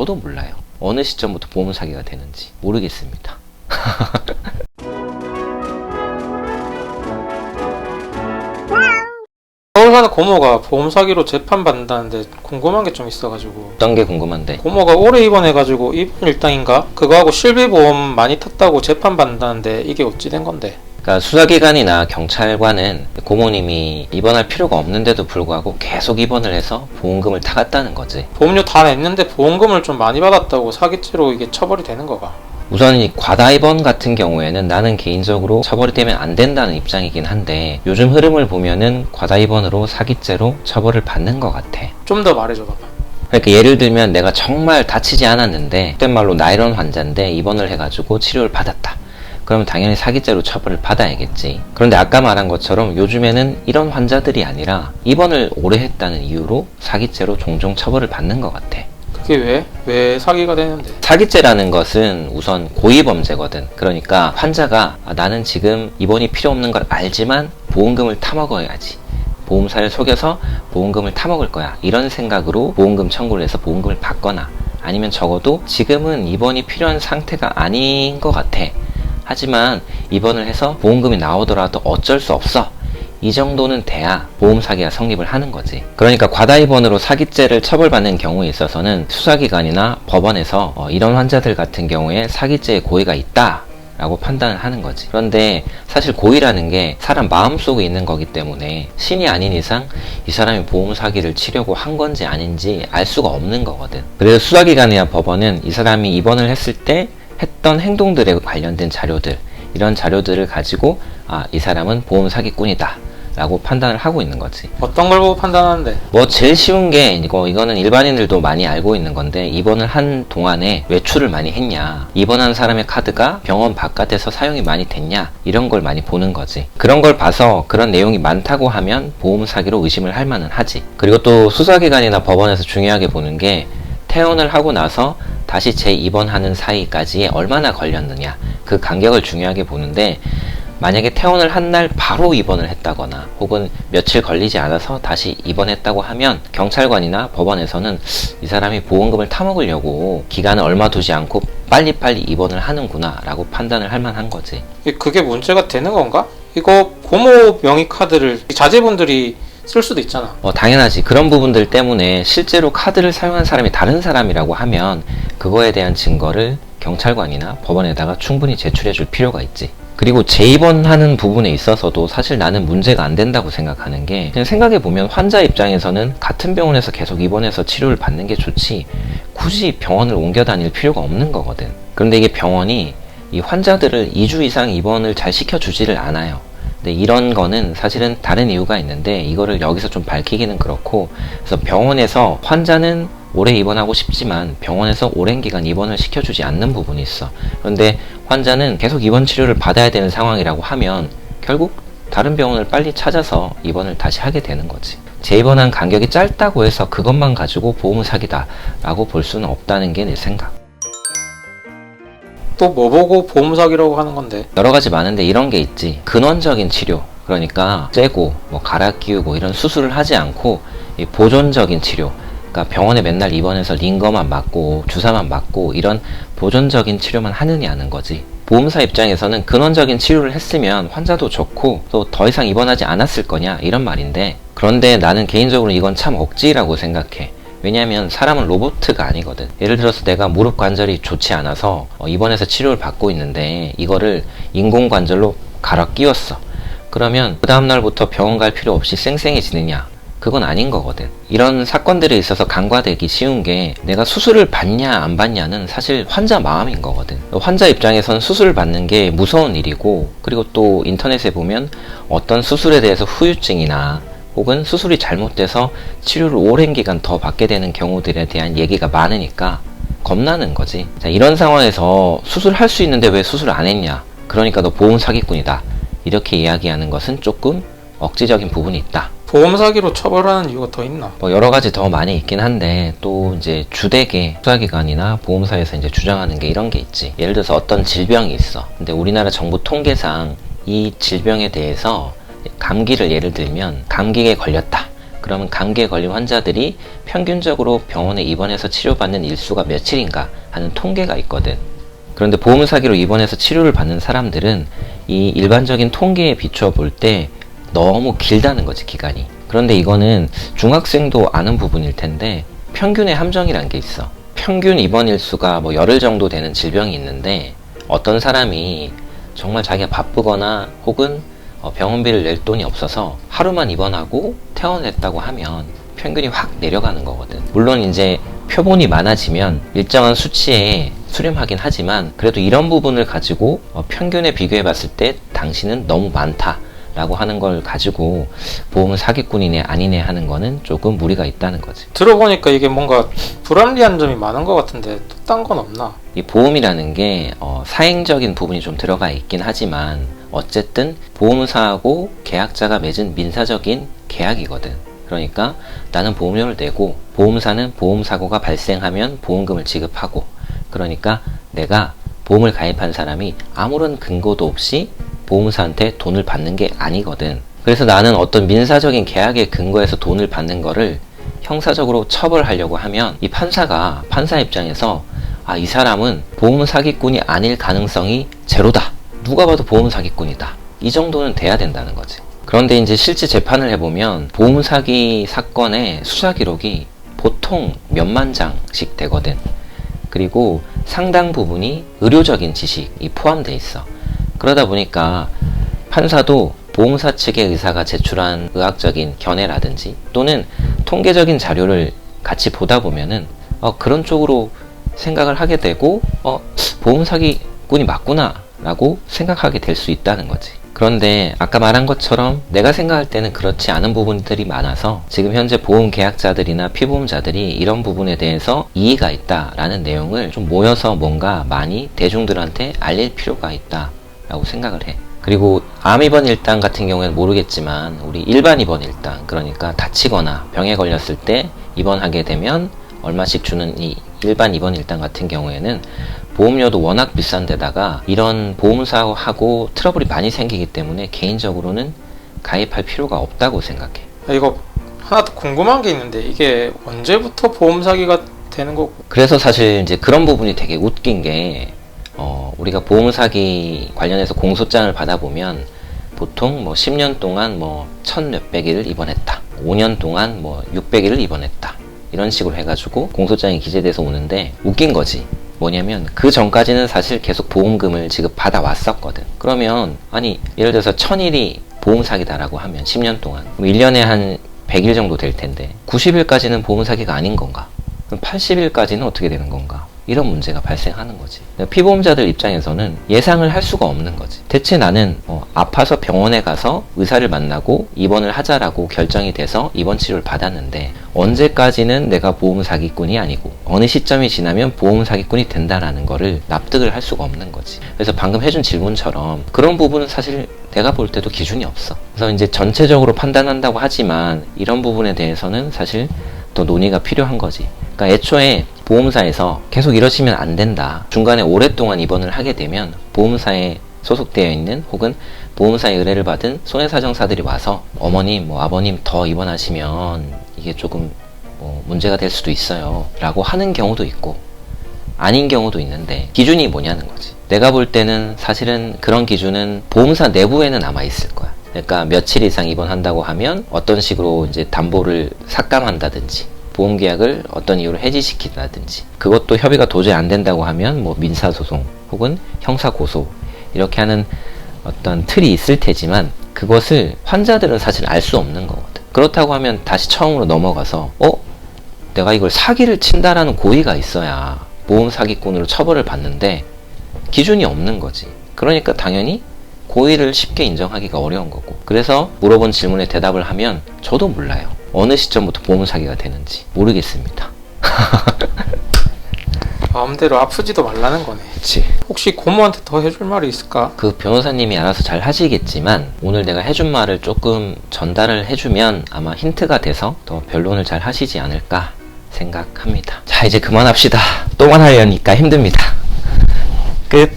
저도 몰라요. 어느 시점부터 보험 사기가 되는지 모르겠습니다. 서울 사는 고모가 보험 사기로 재판받는다는데 궁금한 게 좀 있어가지고. 어떤 게 궁금한데? 고모가 올해 입원해가지고 입원 일당인가? 그거하고 실비보험 많이 탔다고 재판받는다는데 이게 어찌 된 건데? 그러니까 수사기관이나 경찰관은 고모님이 입원할 필요가 없는데도 불구하고 계속 입원을 해서 보험금을 타갔다는 거지. 보험료 다 냈는데 보험금을 좀 많이 받았다고 사기죄로 이게 처벌이 되는 거가? 우선 이 과다 입원 같은 경우에는 나는 개인적으로 처벌이 되면 안 된다는 입장이긴 한데, 요즘 흐름을 보면은 과다 입원으로 사기죄로 처벌을 받는 것 같아. 좀 더 말해줘 봐봐. 그러니까 예를 들면 내가 정말 다치지 않았는데 그땐 말로 나이론 환자인데 입원을 해가지고 치료를 받았다. 그러면 당연히 사기죄로 처벌을 받아야겠지. 그런데 아까 말한 것처럼 요즘에는 이런 환자들이 아니라 입원을 오래 했다는 이유로 사기죄로 종종 처벌을 받는 것 같아. 그게 왜? 왜 사기가 되는데? 사기죄라는 것은 우선 고의범죄거든. 그러니까 환자가 나는 지금 입원이 필요 없는 걸 알지만 보험금을 타먹어야지, 보험사를 속여서 보험금을 타먹을 거야, 이런 생각으로 보험금 청구를 해서 보험금을 받거나, 아니면 적어도 지금은 입원이 필요한 상태가 아닌 것 같아, 하지만 입원을 해서 보험금이 나오더라도 어쩔 수 없어, 이 정도는 돼야 보험 사기가 성립을 하는 거지. 그러니까 과다 입원으로 사기죄를 처벌받는 경우에 있어서는 수사기관이나 법원에서 이런 환자들 같은 경우에 사기죄의 고의가 있다 라고 판단을 하는 거지. 그런데 사실 고의라는 게 사람 마음속에 있는 거기 때문에 신이 아닌 이상 이 사람이 보험 사기를 치려고 한 건지 아닌지 알 수가 없는 거거든. 그래서 수사기관이나 법원은 이 사람이 입원을 했을 때 했던 행동들에 관련된 자료들, 이런 자료들을 가지고 이 사람은 보험 사기꾼이다 라고 판단을 하고 있는 거지. 어떤 걸 보고 판단하는데? 뭐 제일 쉬운 게 이거는 일반인들도 많이 알고 있는 건데, 입원을 한 동안에 외출을 많이 했냐, 입원한 사람의 카드가 병원 바깥에서 사용이 많이 됐냐, 이런 걸 많이 보는 거지. 그런 걸 봐서 그런 내용이 많다고 하면 보험 사기로 의심을 할 만은 하지. 그리고 또 수사기관이나 법원에서 중요하게 보는 게 퇴원을 하고 나서 다시 재입원하는 사이까지에 얼마나 걸렸느냐, 그 간격을 중요하게 보는데, 만약에 퇴원을 한 날 바로 입원을 했다거나 혹은 며칠 걸리지 않아서 다시 입원했다고 하면 경찰관이나 법원에서는 이 사람이 보험금을 타먹으려고 기간을 얼마 두지 않고 빨리빨리 입원을 하는구나 라고 판단을 할 만한 거지. 그게 문제가 되는 건가? 이거 고모 명의 카드를 자제분들이 쓸 수도 있잖아. 당연하지. 그런 부분들 때문에 실제로 카드를 사용한 사람이 다른 사람이라고 하면 그거에 대한 증거를 경찰관이나 법원에다가 충분히 제출해 줄 필요가 있지. 그리고 재입원하는 부분에 있어서도 사실 나는 문제가 안 된다고 생각하는 게, 그냥 생각해보면 환자 입장에서는 같은 병원에서 계속 입원해서 치료를 받는 게 좋지 굳이 병원을 옮겨 다닐 필요가 없는 거거든. 그런데 이게 병원이 이 환자들을 2주 이상 입원을 잘 시켜주지를 않아요. 근데 이런 거는 사실은 다른 이유가 있는데 이거를 여기서 좀 밝히기는 그렇고, 그래서 병원에서 환자는 오래 입원하고 싶지만 병원에서 오랜 기간 입원을 시켜주지 않는 부분이 있어. 그런데 환자는 계속 입원 치료를 받아야 되는 상황이라고 하면 결국 다른 병원을 빨리 찾아서 입원을 다시 하게 되는 거지. 재입원한 간격이 짧다고 해서 그것만 가지고 보험 사기다 라고 볼 수는 없다는 게 내 생각. 또 뭐 보고 보험 사기라고 하는 건데? 여러 가지 많은데 이런 게 있지. 근원적인 치료, 그러니까 째고 갈아 끼우고 이런 수술을 하지 않고 이 보존적인 치료, 그러니까 병원에 맨날 입원해서 링거만 맞고 주사만 맞고 이런 보존적인 치료만 하느냐는 거지. 보험사 입장에서는 근원적인 치료를 했으면 환자도 좋고 또 더 이상 입원하지 않았을 거냐 이런 말인데, 그런데 나는 개인적으로 이건 참 억지라고 생각해. 왜냐면 사람은 로봇가 아니거든. 예를 들어서 내가 무릎 관절이 좋지 않아서 입원해서 치료를 받고 있는데 이거를 인공관절로 갈아 끼웠어. 그러면 그 다음날부터 병원 갈 필요 없이 쌩쌩해지느냐? 그건 아닌 거거든. 이런 사건들에 있어서 간과되기 쉬운 게, 내가 수술을 받냐 안 받냐는 사실 환자 마음인 거거든. 환자 입장에선 수술을 받는 게 무서운 일이고, 그리고 또 인터넷에 보면 어떤 수술에 대해서 후유증이나 혹은 수술이 잘못돼서 치료를 오랜 기간 더 받게 되는 경우들에 대한 얘기가 많으니까 겁나는 거지. 자, 이런 상황에서 수술할 수 있는데 왜 수술을 안 했냐, 그러니까 너 보험 사기꾼이다, 이렇게 이야기하는 것은 조금 억지적인 부분이 있다. 보험 사기로 처벌하는 이유가 더 있나? 여러 가지 더 많이 있긴 한데, 또 이제 주되게 수사기관이나 보험사에서 이제 주장하는 게 이런 게 있지. 예를 들어서 어떤 질병이 있어. 근데 우리나라 정부 통계상 이 질병에 대해서 감기를 예를 들면 감기에 걸렸다, 그러면 감기에 걸린 환자들이 평균적으로 병원에 입원해서 치료받는 일수가 며칠인가 하는 통계가 있거든. 그런데 보험 사기로 입원해서 치료를 받는 사람들은 이 일반적인 통계에 비추어 볼 때 너무 길다는 거지, 기간이. 그런데 이거는 중학생도 아는 부분일 텐데 평균의 함정이란 게 있어. 평균 입원 일수가 뭐 열흘 정도 되는 질병이 있는데 어떤 사람이 정말 자기가 바쁘거나 혹은 병원비를 낼 돈이 없어서 하루만 입원하고 퇴원했다고 하면 평균이 확 내려가는 거거든. 물론 이제 표본이 많아지면 일정한 수치에 수렴하긴 하지만 그래도 이런 부분을 가지고 평균에 비교해 봤을 때 당신은 너무 많다 라고 하는 걸 가지고 보험은 사기꾼이네 아니네 하는 거는 조금 무리가 있다는 거지. 들어보니까 이게 뭔가 불합리한 점이 많은 것 같은데 또 딴 건 없나? 이 보험이라는 게 사행적인 부분이 좀 들어가 있긴 하지만 어쨌든 보험사하고 계약자가 맺은 민사적인 계약이거든. 그러니까 나는 보험료를 내고 보험사는 보험사고가 발생하면 보험금을 지급하고, 그러니까 내가 보험을 가입한 사람이 아무런 근거도 없이 보험사한테 돈을 받는 게 아니거든. 그래서 나는 어떤 민사적인 계약에 근거해서 돈을 받는 거를 형사적으로 처벌하려고 하면 이 판사 입장에서 이 사람은 보험 사기꾼이 아닐 가능성이 제로다. 누가 봐도 보험 사기꾼이다. 이 정도는 돼야 된다는 거지. 그런데 이제 실제 재판을 해보면 보험 사기 사건의 수사 기록이 보통 몇만 장씩 되거든. 그리고 상당 부분이 의료적인 지식이 포함되어 있어. 그러다 보니까 판사도 보험사 측의 의사가 제출한 의학적인 견해라든지 또는 통계적인 자료를 같이 보다 보면은 그런 쪽으로 생각을 하게 되고 보험 사기꾼이 맞구나 라고 생각하게 될 수 있다는 거지. 그런데 아까 말한 것처럼 내가 생각할 때는 그렇지 않은 부분들이 많아서 지금 현재 보험 계약자들이나 피보험자들이 이런 부분에 대해서 이의가 있다라는 내용을 좀 모여서 뭔가 많이 대중들한테 알릴 필요가 있다 라고 생각을 해. 그리고 암 입원 일당 같은 경우에는 모르겠지만 우리 일반 입원 일당, 그러니까 다치거나 병에 걸렸을 때 입원하게 되면 얼마씩 주는 이 일반 입원 일당 같은 경우에는 보험료도 워낙 비싼 데다가 이런 보험사하고 트러블이 많이 생기기 때문에 개인적으로는 가입할 필요가 없다고 생각해. 이거 하나 더 궁금한 게 있는데 이게 언제부터 보험 사기가 되는 거고? 그래서 사실 이제 그런 부분이 되게 웃긴 게 우리가 보험 사기 관련해서 공소장을 받아보면 보통 뭐 10년 동안 뭐 1000몇백 일을 입원했다, 5년 동안 뭐 600일을 입원했다, 이런 식으로 해가지고 공소장이 기재돼서 오는데 웃긴 거지. 뭐냐면 그 전까지는 사실 계속 보험금을 지급받아 왔었거든. 그러면 예를 들어서 1000일이 보험 사기다라고 하면 10년 동안 그럼 1년에 한 100일 정도 될 텐데 90일까지는 보험 사기가 아닌 건가? 그럼 80일까지는 어떻게 되는 건가? 이런 문제가 발생하는 거지. 피보험자들 입장에서는 예상을 할 수가 없는 거지. 대체 나는 아파서 병원에 가서 의사를 만나고 입원을 하자라고 결정이 돼서 입원 치료를 받았는데 언제까지는 내가 보험 사기꾼이 아니고 어느 시점이 지나면 보험 사기꾼이 된다라는 거를 납득을 할 수가 없는 거지. 그래서 방금 해준 질문처럼 그런 부분은 사실 내가 볼 때도 기준이 없어. 그래서 이제 전체적으로 판단한다고 하지만 이런 부분에 대해서는 사실 더 논의가 필요한 거지. 그러니까 애초에 보험사에서 계속 이러시면 안 된다, 중간에 오랫동안 입원을 하게 되면 보험사에 소속되어 있는 혹은 보험사의 의뢰를 받은 손해사정사들이 와서 어머님, 아버님 더 입원하시면 이게 조금 문제가 될 수도 있어요 라고 하는 경우도 있고 아닌 경우도 있는데 기준이 뭐냐는 거지. 내가 볼 때는 사실은 그런 기준은 보험사 내부에는 아마 있을 거야. 그러니까 며칠 이상 입원한다고 하면 어떤 식으로 이제 담보를 삭감한다든지 보험계약을 어떤 이유로 해지시킨다든지, 그것도 협의가 도저히 안 된다고 하면 뭐 민사소송 혹은 형사고소 이렇게 하는 어떤 틀이 있을 테지만 그것을 환자들은 사실 알 수 없는 거거든. 그렇다고 하면 다시 처음으로 넘어가서 내가 이걸 사기를 친다라는 고의가 있어야 보험 사기꾼으로 처벌을 받는데 기준이 없는 거지. 그러니까 당연히 고의를 쉽게 인정하기가 어려운 거고. 그래서 물어본 질문에 대답을 하면 저도 몰라요. 어느 시점부터 보험 사기가 되는지 모르겠습니다. 마음대로 아프지도 말라는 거네. 그치. 혹시 고모한테 더 해줄 말이 있을까? 그 변호사님이 알아서 잘 하시겠지만 오늘 내가 해준 말을 조금 전달을 해주면 아마 힌트가 돼서 더 변론을 잘 하시지 않을까 생각합니다. 자, 이제 그만합시다. 또만 하려니까 힘듭니다. 끝.